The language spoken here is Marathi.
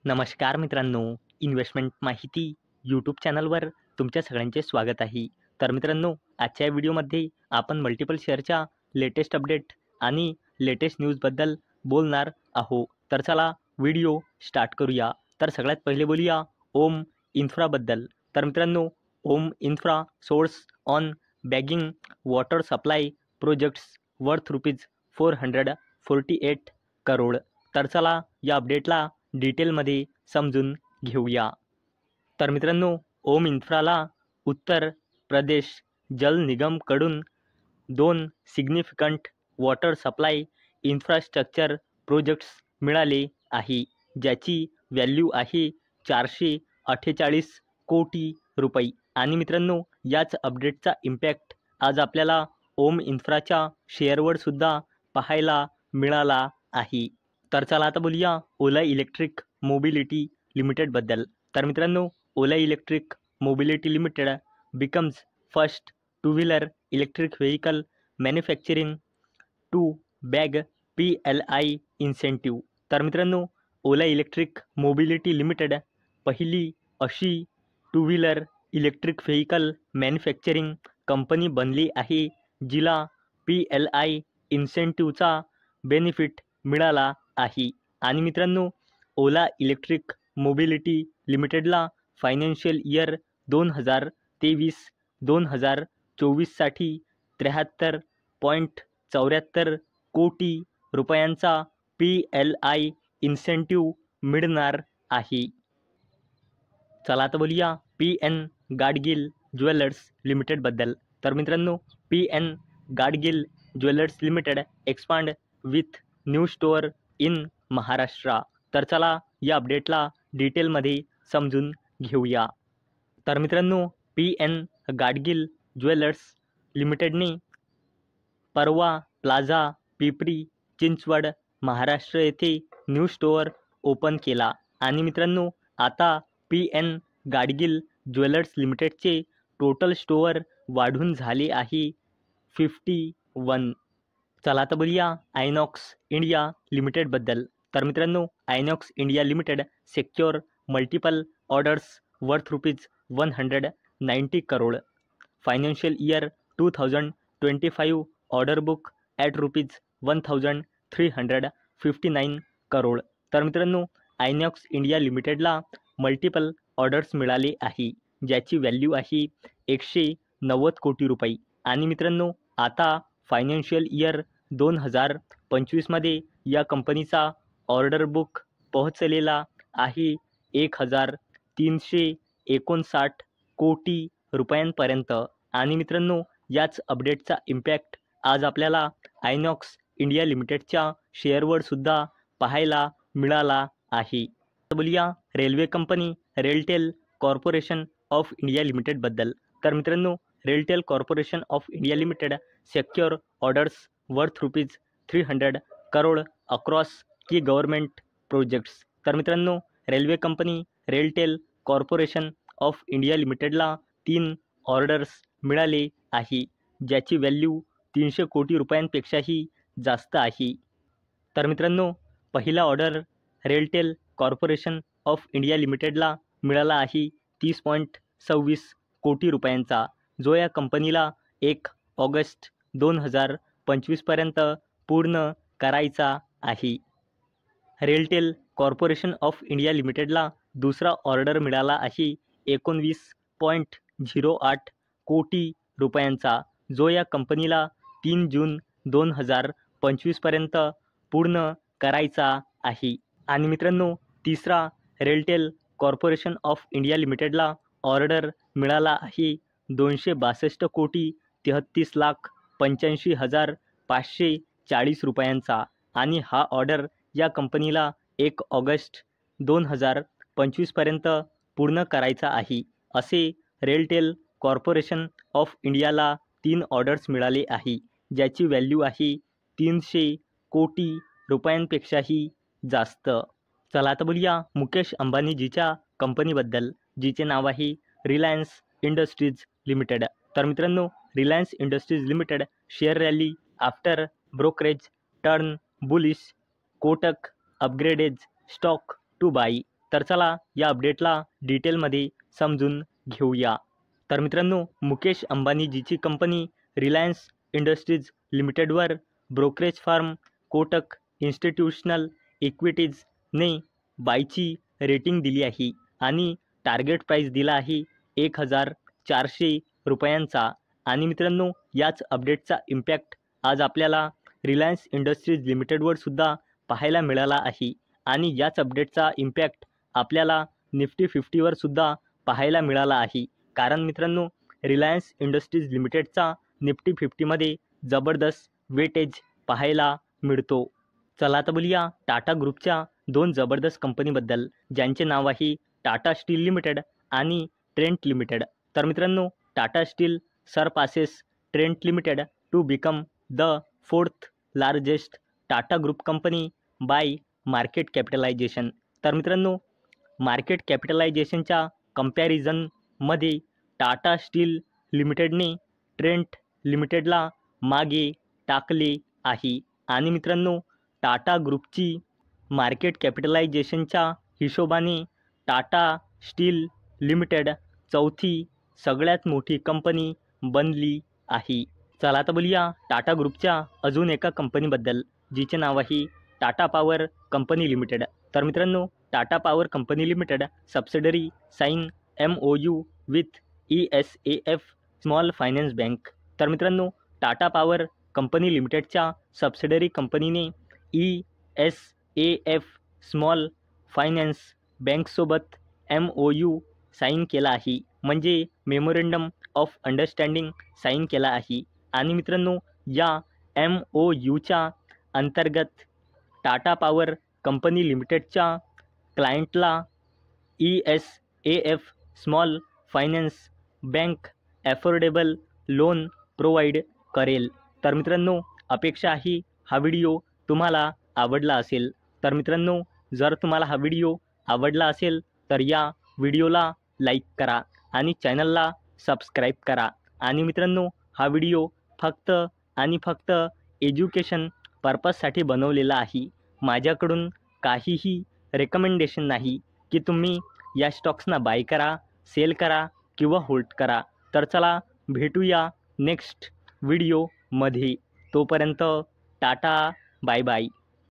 नमस्कार मित्रांनो, इन्व्हेस्टमेंट माहिती यूट्यूब चॅनलवर तुमच्या सगळ्यांचे स्वागत आहे. तर मित्रांनो, आजच्या व्हिडिओमध्ये आपण मल्टिपल शेअरच्या लेटेस्ट अपडेट आणि लेटेस्ट न्यूजबद्दल बोलणार आहोत. तर चला व्हिडिओ स्टार्ट करूया. तर सगळ्यात पहिले बोलूया ओम इन्फ्राबद्दल. तर मित्रांनो, Om infra source on bagging water supply projects worth ₹448 crore. तर चला या अपडेटला डिटेलमध्ये समजून घेऊया. तर मित्रांनो, ओम इन्फ्राला उत्तर प्रदेश जल निगमकडून 2 significant water supply infrastructure projects मिळाले आहे, ज्याची व्हॅल्यू आहे 448 कोटी रुपये. आणि मित्रांनो, याच अपडेटचा इम्पॅक्ट आज आपल्याला ओम इन्फ्राच्या शेअरवर सुद्धा पाहायला मिळाला आहे. तर चला आता बोलूया ओला इलेक्ट्रिक मोबिलिटी लिमिटेडबद्दल. तर मित्रांनो, Ola electric mobility limited becomes first two wheeler electric vehicle manufacturing to bag PLI incentive. तर मित्रांनो, ओला इलेक्ट्रिक मोबिलिटी लिमिटेड पहिली अशी two wheeler electric vehicle manufacturing company बनली आहे जिला PLI इन्सेंटिव्हचा बेनिफिट मिळाला आहे. आणि मित्रांनो, ओला इलेक्ट्रिक मोबिलिटी लिमिटेडला फायनान्शियल इयर 2023-2024साठी 73.74 कोटी रुपयांचा PLI इन्सेंटिव्ह मिळणार आहे. चला आता बोलूया PN गाडगिल ज्वेलर्स लिमिटेडबद्दल. तर मित्रांनो, PN Gadgil jewellers limited expand with new store in Maharashtra. तर चला या अपडेटला डिटेलमध्ये समजून घेऊया. तर मित्रांनो, PN गाडगिल ज्वेलर्स लिमिटेडने परवा प्लाझा पिंपरी चिंचवड महाराष्ट्र येथे न्यू स्टोअर ओपन केला. आणि मित्रांनो, आता PN गाडगिल ज्वेलर्स लिमिटेडचे टोटल स्टोअर वाढून झाले आहे 51. चला आता बोलूया आयनॉक्स इंडिया लिमिटेडबद्दल. तर मित्रांनो, Inox India limited secure multiple orders worth ₹190 crore. Financial year 2025 order book at ₹1359 crore. तर मित्रांनो, आयनॉक्स इंडिया लिमिटेडला मल्टिपल ऑर्डर्स मिळाले आहे, ज्याची व्हॅल्यू आहे 190 कोटी रुपये. आणि मित्रांनो, आता फायनान्शियल इयर 2025मध्ये या कंपनीचा ऑर्डर बुक पोहोचलेला आहे 1359 कोटी रुपयांपर्यंत. आणि मित्रांनो, याच अपडेटचा इम्पॅक्ट आज आपल्याला आयनॉक्स इंडिया लिमिटेडच्या शेअरवर सुद्धा पाहायला मिळाला आहे. बोलूया railway company RailTel corporation of India लिमिटेडबद्दल. तर मित्रांनो, RailTel corporation of India limited secure orders worth ₹300 crore across key government projects. तर मित्रांनो, railway company RailTel corporation of India लिमिटेडला 3 ऑर्डर्स मिळाले आहे, ज्याची व्हॅल्यू 300 कोटी रुपयांपेक्षाही जास्त आहे. तर मित्रांनो, पहिला order RailTel corporation of India लिमिटेडला मिळाला आहे 30.26 कोटी रुपयांचा, जो या कंपनीला 1 ऑगस्ट 2025पर्यंत पूर्ण करायचा आहे. रेलटेल कॉर्पोरेशन ऑफ इंडिया लिमिटेडला दुसरा ऑर्डर मिळाला आहे 19.08 कोटी रुपयांचा, जो या कंपनीला 3 जून 2025पर्यंत पूर्ण करायचा आहे. आणि मित्रांनो, तिसरा रेलटेल कॉर्पोरेशन ऑफ इंडिया लिमिटेडला ऑर्डर मिळाला आहे 262 कोटी 33 लाख 85,540 रुपयांचा. आणि हा ऑर्डर या कंपनीला 1 ऑगस्ट 2025पर्यंत पूर्ण करायचा आहे. असे रेलटेल कॉर्पोरेशन ऑफ इंडियाला 3 ऑर्डर्स मिळाले आहे, ज्याची व्हॅल्यू आहे 300 कोटी रुपयांपेक्षाही जास्त. चला आता बोलूया मुकेश अंबानीजीच्या कंपनीबद्दल, जिचे नाव आहे रिलायन्स इंडस्ट्रीज लिमिटेड. तर मित्रांनो, Reliance industries limited share rally after brokerage turn bullish, Kotak upgrades stock to buy. तर चला या अपडेटला डिटेलमध्ये समजून घेऊया। तर मित्रांनो, मुकेश अंबानीजीची कंपनी रिलायन्स इंडस्ट्रीज लिमिटेडवर ब्रोकरेज फर्म कोटक इन्स्टिट्यूशनल इक्विटीजने बायची रेटिंग दिली आहे आणि टार्गेट प्राईस दिला आहे 1400 रुपयांचा। आणि मित्रांनो, याच अपडेटचा इम्पॅक्ट आज आपल्याला रिलायन्स इंडस्ट्रीज लिमिटेडवर सुद्धा पाहायला मिळाला आहे आणि याच अपडेटचा इम्पॅक्ट आपल्याला निफ्टी 50वर सुद्धा पाहायला मिळाला आहे। कारण मित्रांनो, रिलायन्स इंडस्ट्रीज लिमिटेडचा निफ्टी 50मध्ये जबरदस्त वेटेज पाहायला मिळतो। चला तर बोलूया टाटा ग्रुपच्या दोन जबरदस्त कंपनीबद्दल, ज्यांचे नाव आहे टाटा स्टील लिमिटेड आणि ट्रेंट लिमिटेड। तर मित्रांनो, Tata Steel surpasses Trent Limited to become the 4th largest Tata group company by market capitalisation. तर मित्रांनो, मार्केट कॅपिटलायझेशनच्या कंपॅरिझनमध्ये टाटा स्टील लिमिटेडने ट्रेंट लिमिटेडला मागे टाकले आहे। आणि मित्रांनो, टाटा ग्रुपची मार्केट कॅपिटलायझेशनच्या हिशोबाने टाटा स्टील लिमिटेड चौथी सगळ्यात मोठी कंपनी बनली आहे। चला तर बोलूया टाटा ग्रुपच्या अजून एका कंपनीबद्दल, जिचे नाव आहे टाटा पॉवर कंपनी लिमिटेड। तर मित्रांनो, Tata power company limited subsidiary sign MOU with ESAF small finance bank. तर मित्रांनो, टाटा पॉवर कंपनी लिमिटेडच्या सबसिडरी कंपनीने ESAF स्मॉल फायनान्स बँकसोबत MOU साईन केला आहे, म्हणजे मेमोरेंडम ऑफ अंडरस्टँडिंग साईन केला आहे। आणि मित्रांनो, या MOUच्या अंतर्गत टाटा पॉवर कंपनी लिमिटेडच्या क्लायंटला ESAF small finance bank affordable loan provide करेल। तर मित्रांनो, अपेक्षा आहे हा व्हिडिओ तुम्हाला आवडला असेल। तर मित्रांनो, जर तुम्हाला हा व्हिडिओ आवडला असेल तर या व्हिडिओला लाईक करा आणि चॅनलला सबस्क्राईब करा। आणि मित्रांनो, हा व्हिडिओ फक्त आणि फक्त एज्युकेशन पर्पजसाठी बनवलेला आहे। माझ्याकडून काहीही रेकमेंडेशन नाही की तुम्ही या स्टॉक्सना बाय करा, सेल करा किंवा होल्ड करा। तर चला भेटूया नेक्स्ट व्हिडिओमध्ये। तोपर्यंत टाटा, बाय बाय।